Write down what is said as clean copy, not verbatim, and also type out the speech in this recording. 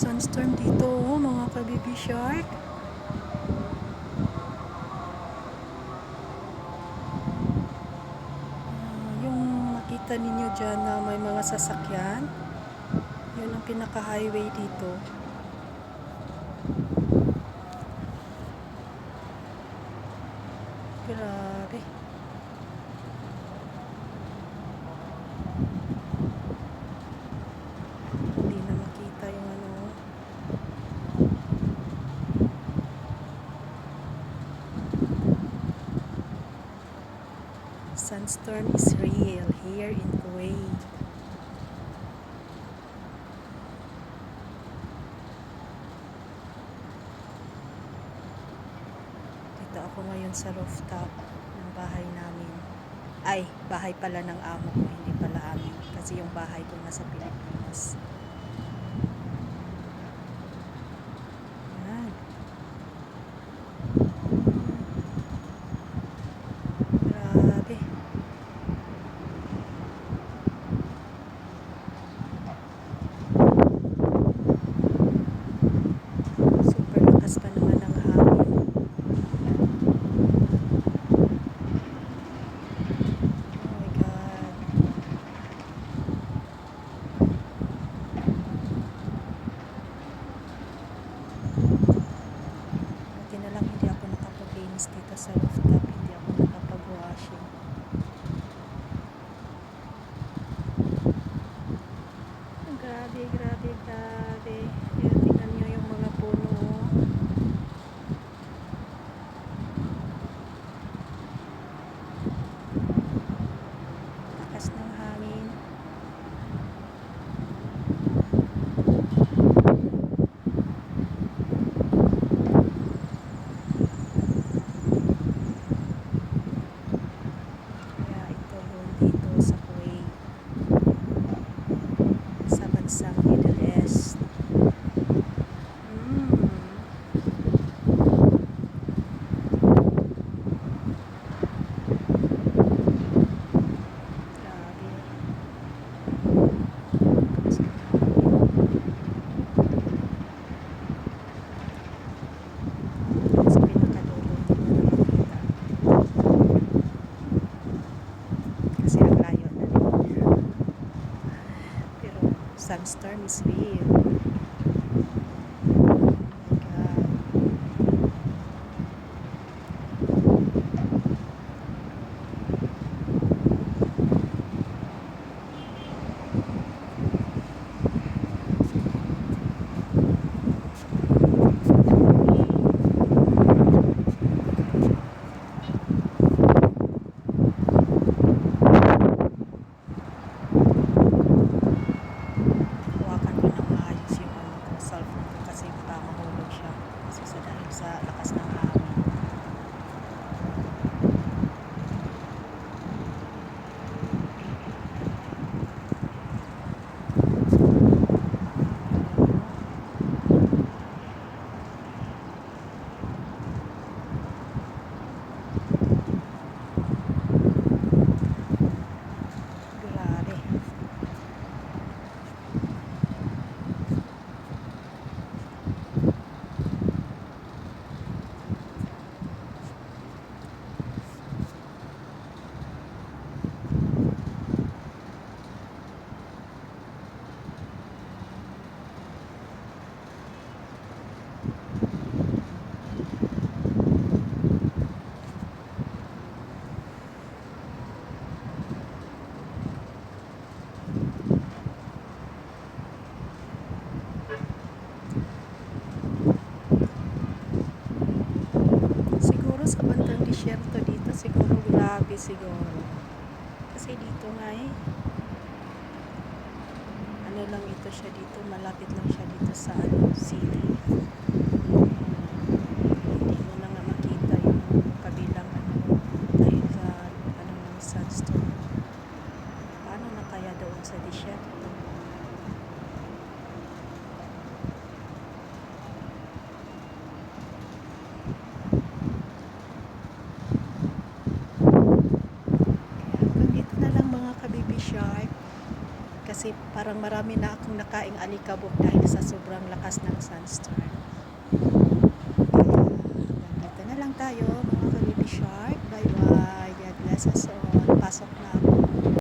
Sandstorm dito, oh, mga ka-baby shark. Yung makita ninyo dyan na may mga sasakyan, yun ang pinaka-highway dito. Grabe. Hindi na makita yung ano. Sandstorm is real here in Kuwait. Dito ako ngayon sa rooftop ng bahay namin. Ay, bahay pala ng amo ko, hindi pala amin. Kasi yung bahay ko nasa Pilipinas. Yan. Grabe. Super lakas pa naman ng hangin. Buti na lang hindi ako nakapag-linis dito sa rooftop, hindi ako nakapag-washing. Grabe, grabe, grabe. Yan, tingnan nyo yung mga puno. Lakas ng hangin. Dito sa Kuwait, sa bansang Middle East. Grabe. Sa pinakadulo, hindi mo na makita. Kasi ang layo na rin. Pero Sandstorm is real. Sa lakas ng hangin. Grabe. Sa bandang disyerto dito siguro, grabe siguro. Kasi dito nga ano lang ito siya dito, malapit lang siya dito sa city. Hindi mo na nga makita yung kabilang dahil sa ng sandstorm. Paano na kaya doon sa disyerto? Shark. kasi parang marami na akong nakaing alikabok dahil sa sobrang lakas ng sandstorm. Kaya hanggang dito na lang tayo mga ka-baby shark. Bye bye. God bless us all.